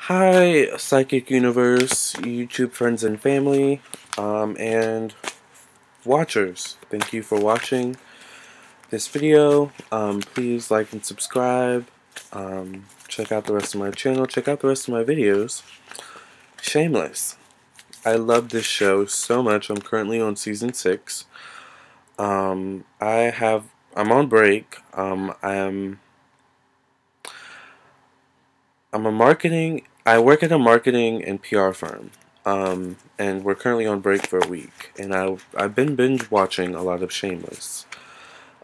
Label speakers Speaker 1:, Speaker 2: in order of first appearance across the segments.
Speaker 1: Hi, Psychic Universe, YouTube friends and family, and watchers. Thank you for watching this video. Please like and subscribe. Check out the rest of my channel. Check out the rest of my videos. Shameless. I love this show so much. I'm currently on season 6. I'm on break. I work at a marketing and PR firm. And we're currently on break for a week. And I've been binge watching a lot of Shameless.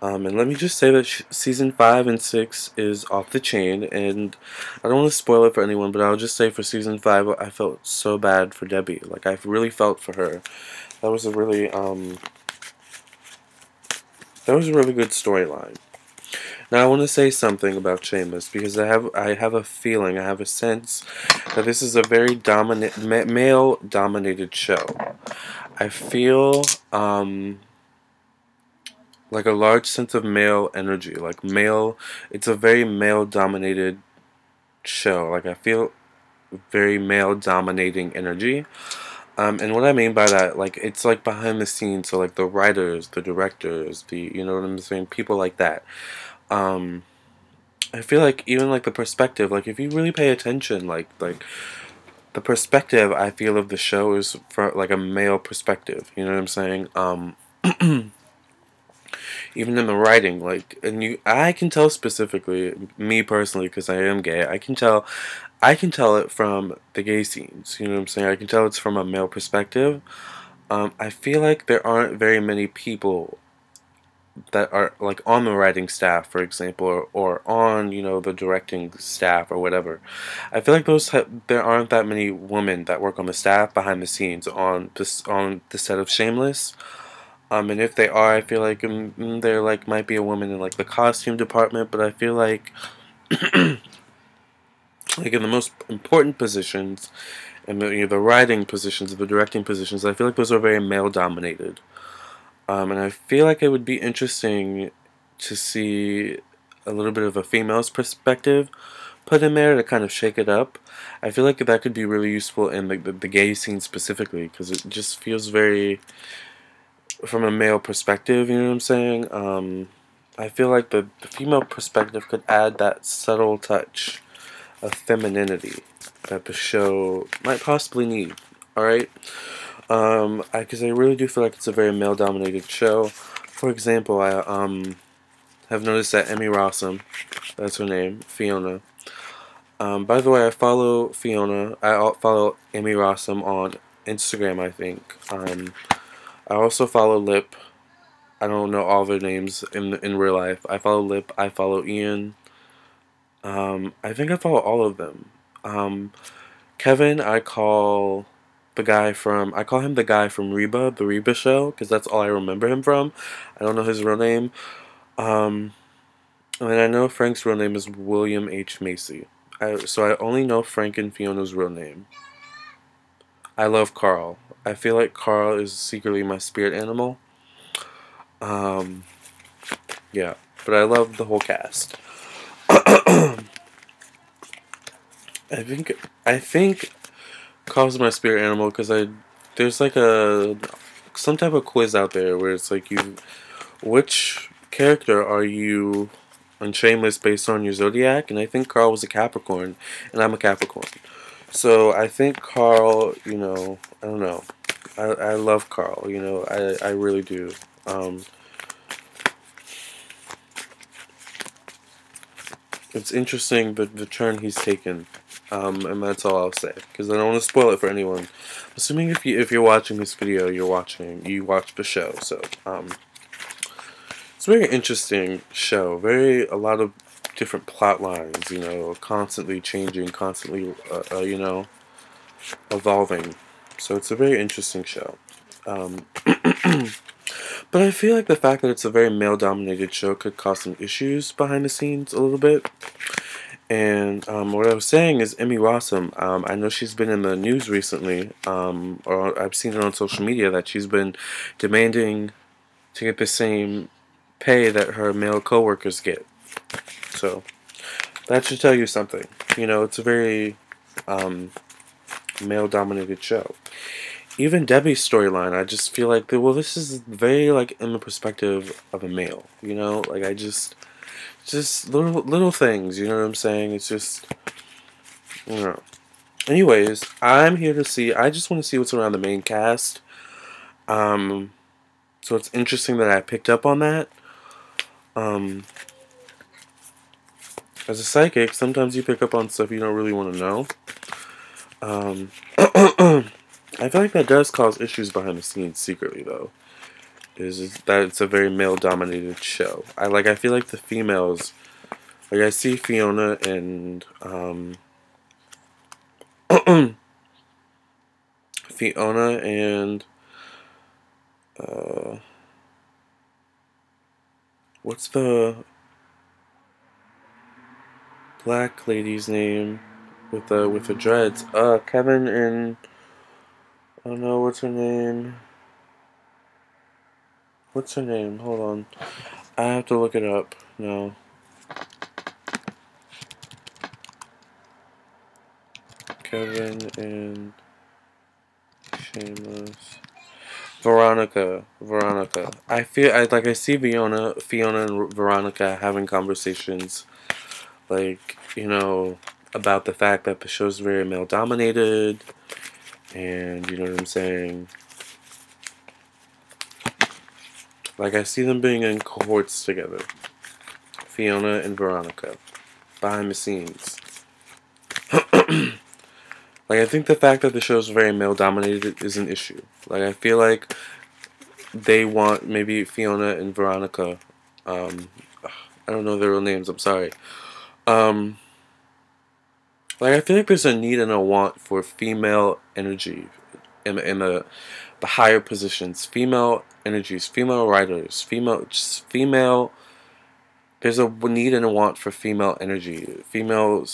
Speaker 1: And let me just say that season 5 and 6 is off the chain. And I don't want to spoil it for anyone, but I'll just say for season 5, I felt so bad for Debbie. Like, I really felt for her. That was a really, good storyline. Now I want to say something about Shameless because I have a feeling, I have a sense that this is a very male dominated show. I feel like a large sense of male energy, like male. It's a very male dominated show. Like I feel very male dominating energy. And what I mean by that, like it's like behind the scenes, so like the writers, the directors, you know what I'm saying, people like that. I feel like even like the perspective, like if you really pay attention, like the perspective I feel of the show is for like a male perspective. You know what I'm saying? Even in the writing, like, I can tell specifically, me personally, because I am gay. I can tell it from the gay scenes. You know what I'm saying? I can tell it's from a male perspective. I feel like there aren't very many people that are like on the writing staff, for example, or on, you know, the directing staff or whatever. I feel like there aren't that many women that work on the staff behind the scenes on the set of Shameless. And if they are, I feel like there like might be a woman in like the costume department, but I feel like like in the most important positions, and the writing positions, the directing positions, I feel like those are very male dominated. And I feel like it would be interesting to see a little bit of a female's perspective put in there to kind of shake it up. I feel like that could be really useful in the gay scene specifically, because it just feels very from a male perspective, you know what I'm saying? I feel like the female perspective could add that subtle touch of femininity that the show might possibly need. Alright? Because I really do feel like it's a very male-dominated show. For example, I have noticed that Emmy Rossum, that's her name, Fiona. By the way, I follow Fiona. I follow Emmy Rossum on Instagram, I think. I also follow Lip. I don't know all their names in real life. I follow Lip. I follow Ian. I think I follow all of them. Kevin, I call him the guy from Reba, the Reba show, because that's all I remember him from. I don't know his real name. And then I know Frank's real name is William H. Macy. So I only know Frank and Fiona's real name. I love Carl. I feel like Carl is secretly my spirit animal. Yeah, but I love the whole cast. I think Carl's my spirit animal because there's like some type of quiz out there where it's like which character are you on Shameless based on your zodiac, and I think Carl was a Capricorn, and I'm a Capricorn. So I think Carl, you know, I don't know, I love Carl, you know, I really do. It's interesting the turn he's taken, and that's all I'll say because I don't want to spoil it for anyone. Assuming if you're watching this video, you watch the show. So it's a very interesting show. A lot of different plot lines. You know, constantly changing, constantly you know, evolving. So it's a very interesting show. But I feel like the fact that it's a very male-dominated show could cause some issues behind the scenes a little bit. And what I was saying is Emmy Rossum, I know she's been in the news recently, or I've seen it on social media that she's been demanding to get the same pay that her male coworkers get. So that should tell you something. You know, it's a very male-dominated show. Even Debbie's storyline, I just feel like, well, this is very, like, in the perspective of a male, you know? Like, just little things, you know what I'm saying? It's just, you know. Anyways, I'm here to see, I just want to see what's around the main cast. So it's interesting that I picked up on that. As a psychic, sometimes you pick up on stuff you don't really want to know. I feel like that does cause issues behind the scenes secretly, though. Is that it's a very male-dominated show. I feel like the females, like I see Fiona and Fiona and what's the black lady's name with the dreads? Kevin and I don't know what's her name. What's her name? Hold on. I have to look it up. No. Kevin and Shameless. Veronica. I see Fiona and Veronica having conversations, like, you know, about the fact that the show's very male dominated, and you know what I'm saying. Like, I see them being in cohorts together, Fiona and Veronica, behind the scenes. Like, I think the fact that the show's very male dominated is an issue. Like, I feel like they want maybe Fiona and Veronica. I don't know their real names. I'm sorry. Like, I feel like there's a need and a want for female energy in the higher positions. Female energies, female writers, female. There's a need and a want for female energy, female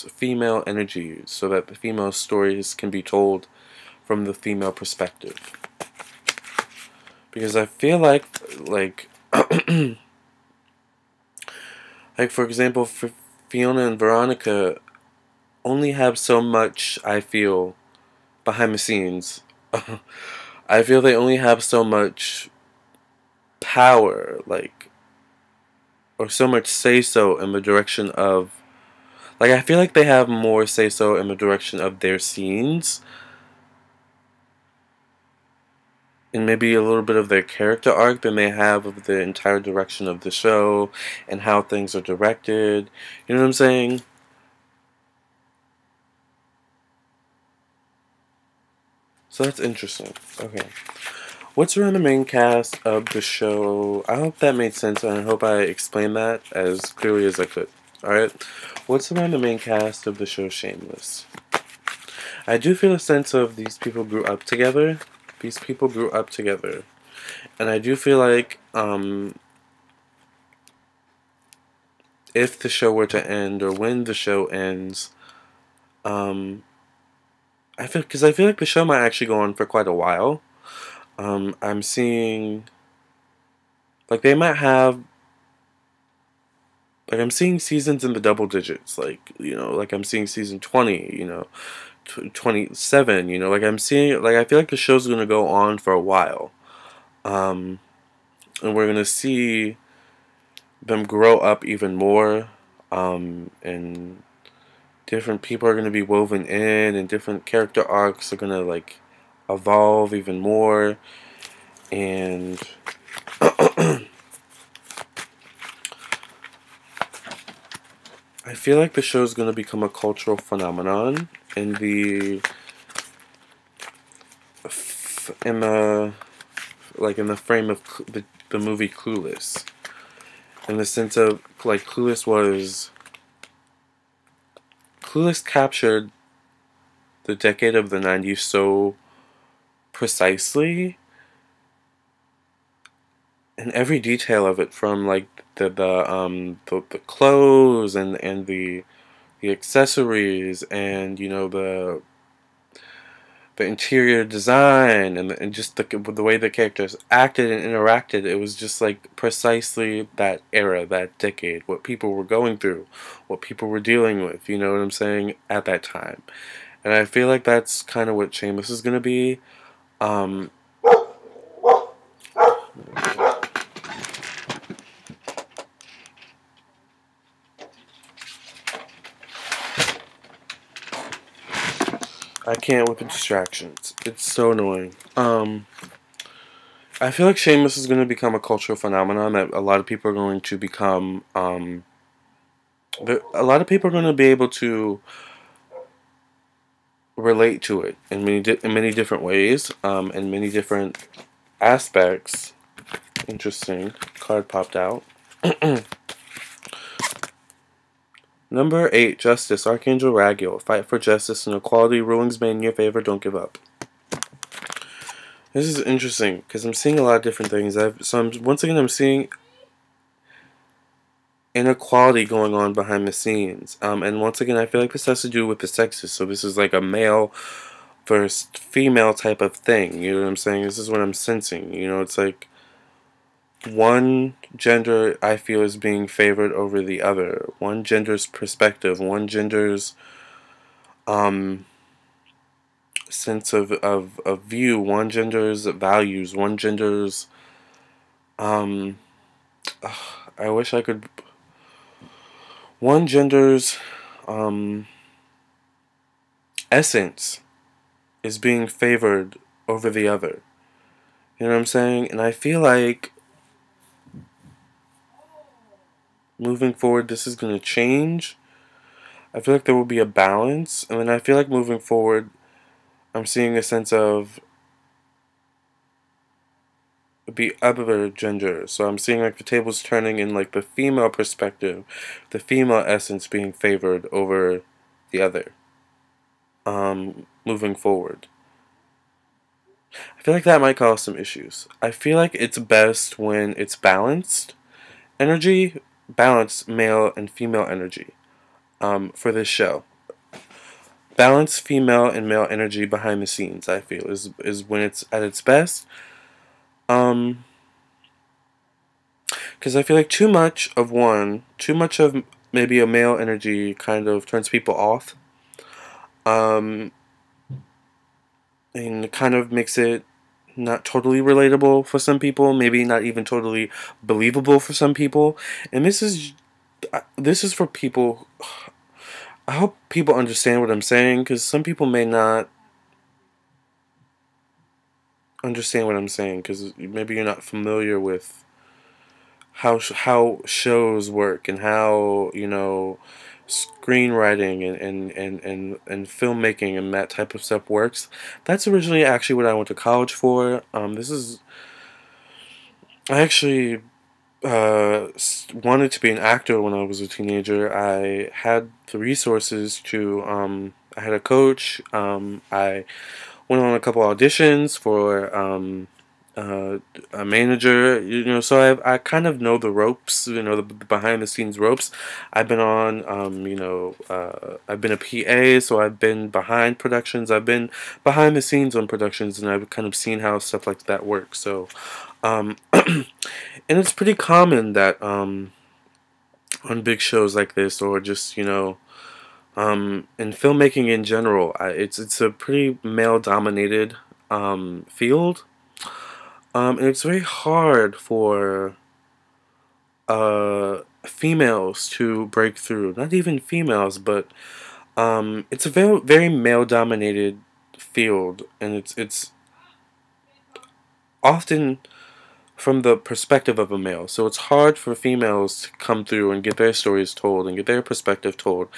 Speaker 1: energy, so that the female stories can be told from the female perspective. Because I feel like for example, Fiona and Veronica only have so much, I feel, behind the scenes. I feel they only have so much power, like, or so much say-so in the direction of, like, I feel like they have more say-so in the direction of their scenes, and maybe a little bit of their character arc than they have of the entire direction of the show, and how things are directed, you know what I'm saying? So that's interesting. Okay. What's around the main cast of the show? I hope that made sense, and I hope I explained that as clearly as I could. Alright? What's around the main cast of the show Shameless? I do feel a sense of these people grew up together. These people grew up together. And I do feel like, if the show were to end, or when the show ends, I feel like the show might actually go on for quite a while. I'm seeing, like, they might have, like, I'm seeing seasons in the double digits, like, you know, like, I'm seeing season 20, you know, 27, you know, like, I'm seeing, like, I feel like the show's gonna go on for a while, and we're gonna see them grow up even more, and different people are gonna be woven in, and different character arcs are gonna, like, evolve even more, and I feel like the show is going to become a cultural phenomenon in the in the frame of the movie Clueless, in the sense of, like, Clueless captured the decade of the 90s so precisely, and every detail of it, from, like, the clothes and the accessories, and, you know, the interior design, and just the way the characters acted and interacted. It was just, like, precisely that era, that decade, what people were going through, what people were dealing with, you know what I'm saying, at that time. And I feel like that's kind of what Shameless is gonna be. Um, I can't with the distractions. It's so annoying. I feel like Shameless is going to become a cultural phenomenon that a lot of people are going to become. A lot of people are going to be able to relate to it in many different ways, in many different aspects. Interesting. Card popped out. Number 8, Justice, Archangel Raguel. Fight for justice and equality. Rulings made in your favor. Don't give up. This is interesting because I'm seeing a lot of different things. Once again, I'm seeing inequality going on behind the scenes. And once again, I feel like this has to do with the sexes. So this is like a male versus female type of thing. You know what I'm saying? This is what I'm sensing. You know, it's like one gender I feel is being favored over the other. One gender's perspective, one gender's sense of view, one gender's values, one gender's I wish I could one gender's essence is being favored over the other. You know what I'm saying? And I feel like moving forward this is going to change. I feel like there will be a balance, and then I feel like moving forward I'm seeing a sense of the other gender. So I'm seeing like the tables turning in like the female perspective, the female essence being favored over the other. Moving forward. I feel like that might cause some issues. I feel like it's best when it's balanced energy, balanced male and female energy for this show. Balanced female and male energy behind the scenes, I feel, is when it's at its best. Because I feel like too much of one, too much of maybe a male energy kind of turns people off. And kind of makes it not totally relatable for some people, maybe not even totally believable for some people. And this is for people. I hope people understand what I'm saying, because some people may not understand what I'm saying, because maybe you're not familiar with how shows work and how, you know, screenwriting and filmmaking and that type of stuff works. That's originally actually what I went to college for. I actually wanted to be an actor when I was a teenager. I had the resources to. I had a coach. I went on a couple auditions for a manager. You know, so I kind of know the ropes. You know, the behind the scenes ropes. I've been on. I've been a PA, so I've been behind productions. I've been behind the scenes on productions, and I've kind of seen how stuff like that works. So. And it's pretty common that on big shows like this, or just, you know, in filmmaking in general, it's a pretty male dominated field, and it's very hard for females to break through. Not even females, but it's a very male dominated field, and it's often from the perspective of a male. So it's hard for females to come through and get their stories told and get their perspective told,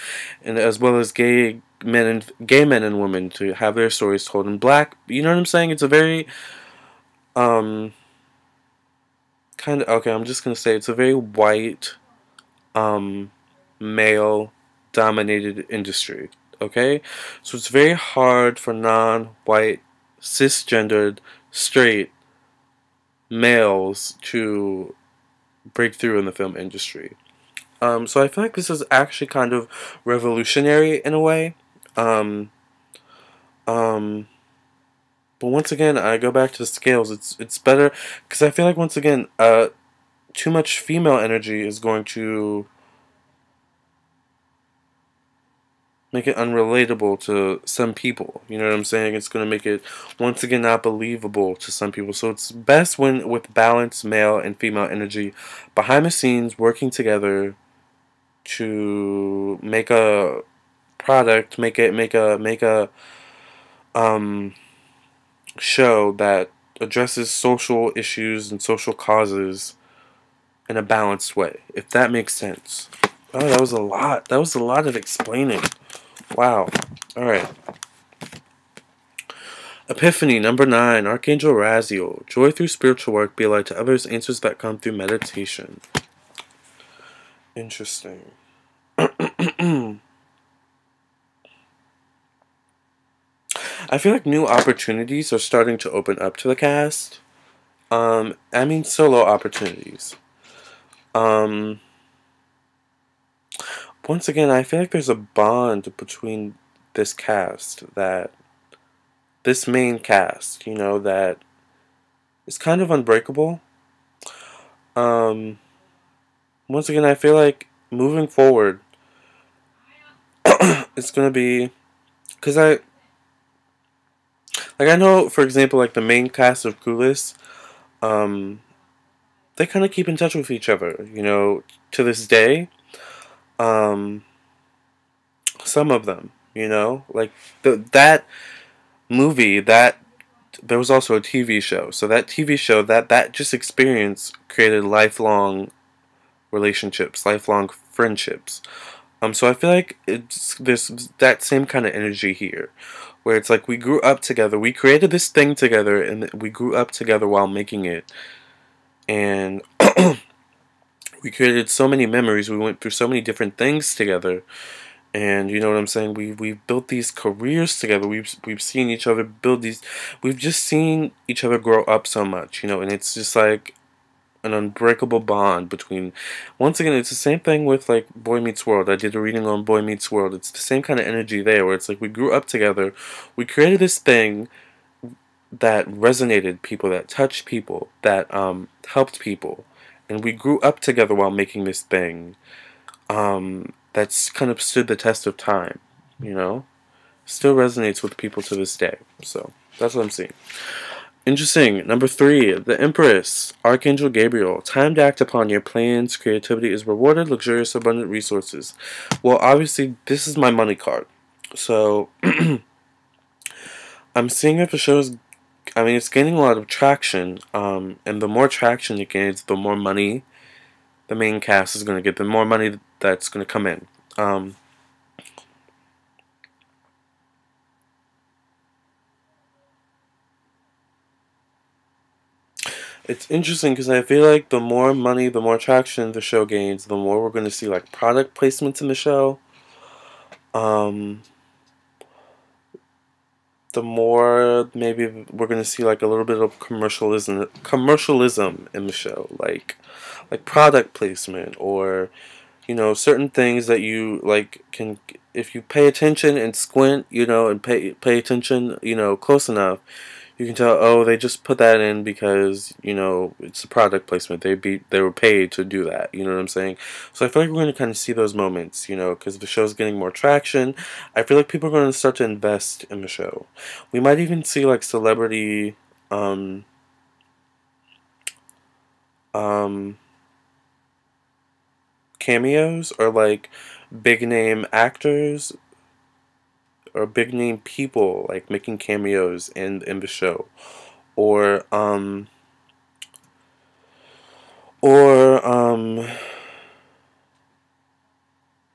Speaker 1: and as well as gay men and women to have their stories told. And black, you know what I'm saying? It's a very kind of, okay, I'm just gonna say it's a very white male dominated industry. Okay, so it's very hard for non-white cisgendered straight males to break through in the film industry. So I feel like this is actually kind of revolutionary in a way. Um, um, but once again, I go back to the scales. It's better because I feel like once again, too much female energy is going to make it unrelatable to some people. You know what I'm saying? It's going to make it, once again, not believable to some people. So it's best when with balanced male and female energy behind the scenes working together to make a product, make a um show that addresses social issues and social causes in a balanced way, if that makes sense. Oh, that was a lot. That was a lot of explaining. Wow. All right. Epiphany, number 9, Archangel Raziel. Joy through spiritual work, be a light to others, answers that come through meditation. Interesting. I feel like new opportunities are starting to open up to the cast. I mean solo opportunities. Um, Once again, I feel like there's a bond between this cast that this main cast, that is kind of unbreakable. Um, Once again, I feel like moving forward, it's gonna be because I know, for example, like the main cast of Clueless, um, they kind of keep in touch with each other, to this day. Um, some of them, like that movie that there was also a TV show. So that TV show that just experience created lifelong relationships, lifelong friendships. So I feel like it's there's that same kind of energy here, where it's like we grew up together, we created this thing together, and we grew up together while making it, and we created so many memories. We went through so many different things together, and you know what I'm saying. We've built these careers together. We've seen each other build these. We've just seen each other grow up so much, and it's just like an unbreakable bond between. Once again, it's the same thing with like Boy Meets World. I did a reading on Boy Meets World. It's the same kind of energy there, where it's like we grew up together, we created this thing that resonated people, that touched people, that helped people, and we grew up together while making this thing. That's kind of stood the test of time, you know, still resonates with people to this day. So that's what I'm seeing. Interesting. Number 3, the Empress, Archangel Gabriel. Time to act upon your plans. Creativity is rewarded. Luxurious, abundant resources. Well, obviously, this is my money card. So, I'm seeing if the show's. I mean, it's gaining a lot of traction. And the more traction it gains, the more money the main cast is going to get. The more money that's going to come in. It's interesting because I feel like the more money, the more traction the show gains, the more we're going to see like product placements in the show. Um, the more maybe we're going to see like a little bit of commercialism in the show, like product placement, or certain things that you like can, if you pay attention and squint, and pay attention, close enough, you can tell, oh, they just put that in because, it's a product placement. They were paid to do that. You know what I'm saying? So I feel like we're going to kind of see those moments, because the show's getting more traction. I feel like people are going to start to invest in the show. We might even see like celebrity um, cameos, or like big name actors or big name people like making cameos in the show, or or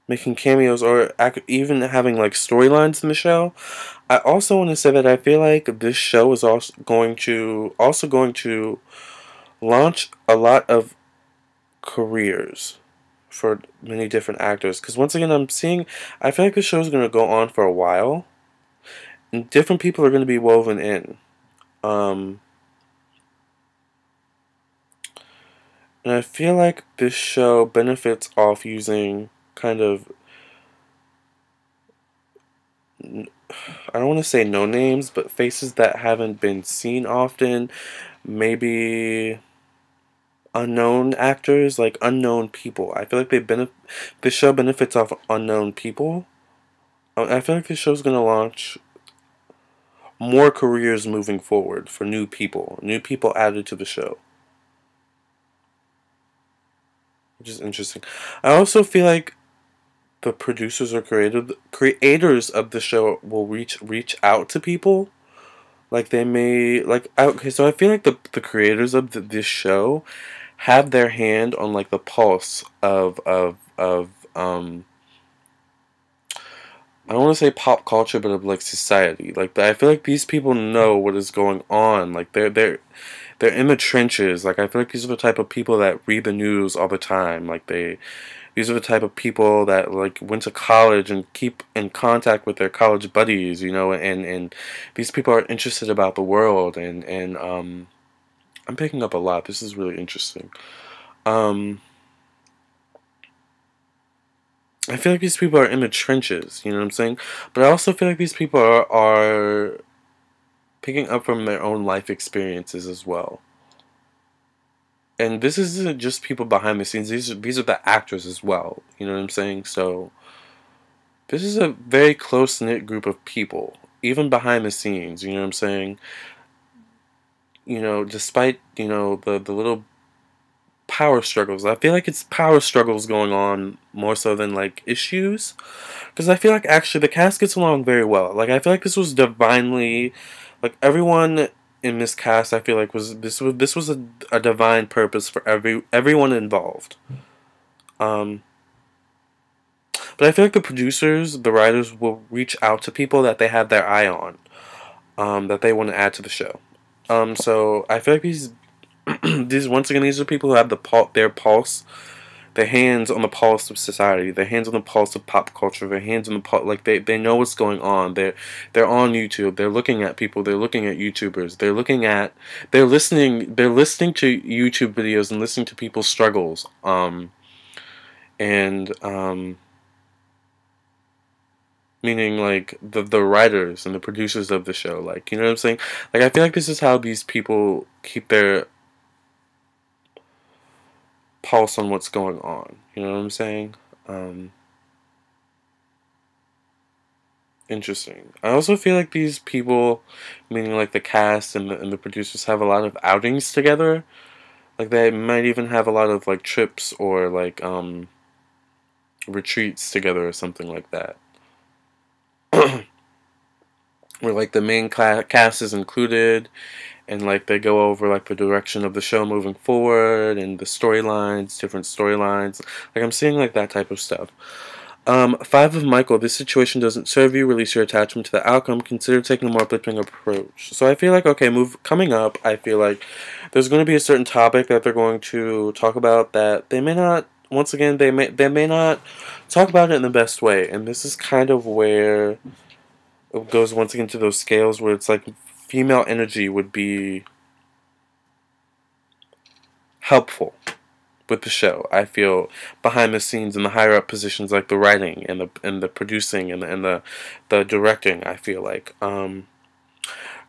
Speaker 1: making cameos, or even having like storylines in the show. I also want to say that I feel like this show is also going to launch a lot of careers for many different actors. Because once again, I feel like the show is going to go on for a while, and different people are going to be woven in. Um, and I feel like this show benefits off using kind of, I don't want to say no names, but faces that haven't been seen often. Maybe unknown actors, like unknown people. I feel like the show benefits off unknown people. I feel like this show's gonna launch more careers moving forward for new people added to the show, which is interesting. I also feel like the producers or creators of the show will reach out to people. Like they may like okay, so I feel like the creators of this show have their hand on like the pulse of I don't want to say pop culture, but of like society. Like I feel like these people know what is going on. Like they're in the trenches. Like I feel like these are the type of people that read the news all the time. Like these are the type of people that like went to college and keep in contact with their college buddies, you know, and these people are interested about the world and I'm picking up a lot. This is really interesting. Um I feel like these people are in the trenches, you know what I'm saying? But I also feel like these people are picking up from their own life experiences as well. And this isn't just people behind the scenes. These are the actors as well. You know what I'm saying? So this is a very close knit group of people, even behind the scenes. You know what I'm saying? You know, despite the little power struggles, I feel like it's power struggles going on more so than like issues. Because I feel like actually the cast gets along very well. Like I feel like this was divinely, like everyone in this cast, I feel like this was a divine purpose for everyone involved. Um, but I feel like the producers, the writers will reach out to people that they have their eye on, that they want to add to the show. So I feel like these once again these are people who have their pulse, their hands on the pulse of society, their hands on the pulse of pop culture, their hands on the pulse, like they know what's going on. They're on YouTube. They're looking at people. They're looking at YouTubers. They're listening to YouTube videos and listening to people's struggles. And meaning like the writers and the producers of the show. Like you know what I'm saying? Like I feel like this is how these people keep their pulse on what's going on. You know what I'm saying? Um, Interesting. I also feel like these people, meaning like the cast and the producers, have a lot of outings together. Like they might even have a lot of like trips or like retreats together or something like that. Where like the main cast is included, and like they go over like the direction of the show moving forward and the storylines, different storylines. Like I'm seeing like that type of stuff. Five of Michael, this situation doesn't serve you, release your attachment to the outcome, consider taking a more uplifting approach. So I feel like, okay, coming up, I feel like there's going to be a certain topic that they're going to talk about that they may not, once again, they may not talk about it in the best way. And this is kind of where it goes once again to those scales where it's like female energy would be helpful with the show. I feel behind the scenes in the higher up positions, like the writing and the producing and the directing. I feel like because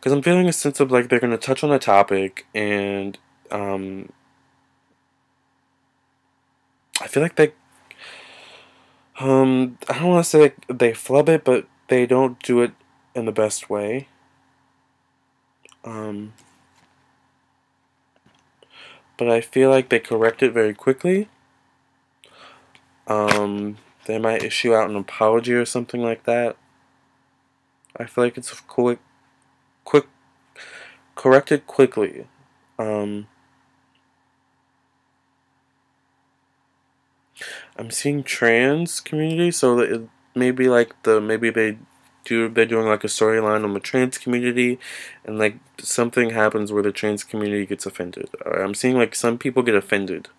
Speaker 1: I'm feeling a sense of like they're gonna touch on a topic and um, I feel like I don't want to say they flub it, but they don't do it in the best way. Um, but I feel like they correct it very quickly. They might issue out an apology or something like that. I feel like it's quick corrected quickly. Um, I'm seeing trans community, so that it maybe like maybe they're doing like a storyline on the trans community, and like something happens where the trans community gets offended. I'm seeing like some people get offended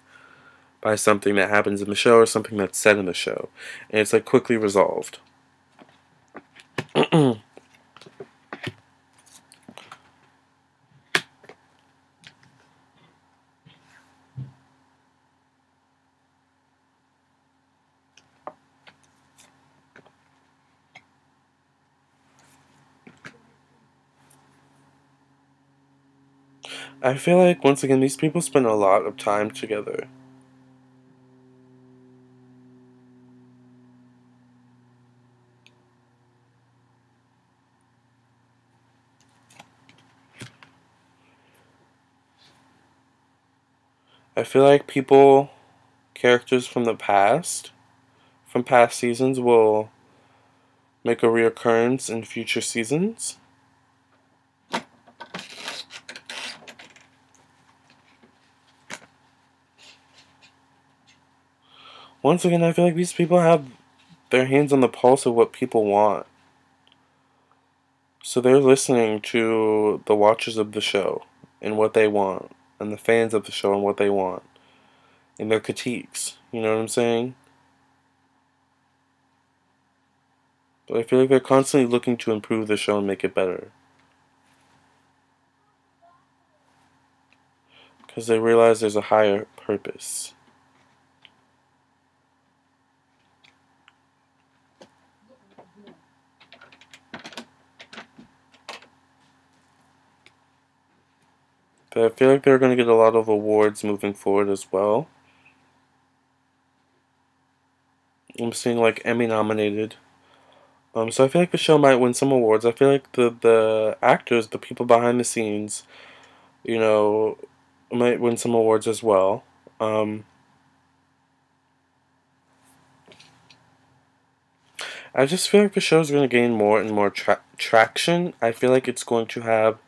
Speaker 1: by something that happens in the show or something that's said in the show, and it's like quickly resolved. I feel like once again these people spend a lot of time together. I feel like people, characters from past seasons, will make a reoccurrence in future seasons. Once again, I feel like these people have their hands on the pulse of what people want. So they're listening to the watchers of the show and what they want, and the fans of the show and what they want, and their critiques. You know what I'm saying? But I feel like they're constantly looking to improve the show and make it better. Because they realize there's a higher purpose. But I feel like they're going to get a lot of awards moving forward as well. I'm seeing like Emmy nominated. So I feel like the show might win some awards. I feel like the actors, the people behind the scenes, you know, might win some awards as well. I just feel like the show's going to gain more and more traction. I feel like it's going to have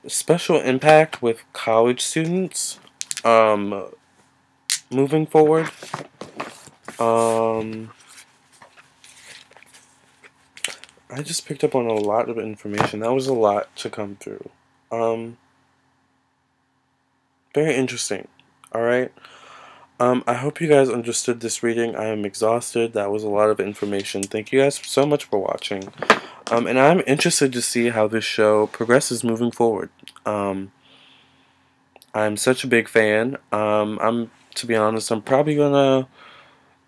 Speaker 1: special impact with college students moving forward. I just picked up on a lot of information. That was a lot to come through. Very interesting. Alright. I hope you guys understood this reading. I am exhausted. That was a lot of information. Thank you guys so much for watching. And I'm interested to see how this show progresses moving forward. I'm such a big fan. To be honest, I'm probably gonna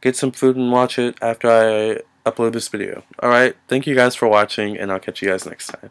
Speaker 1: get some food and watch it after I upload this video. Alright, thank you guys for watching, and I'll catch you guys next time.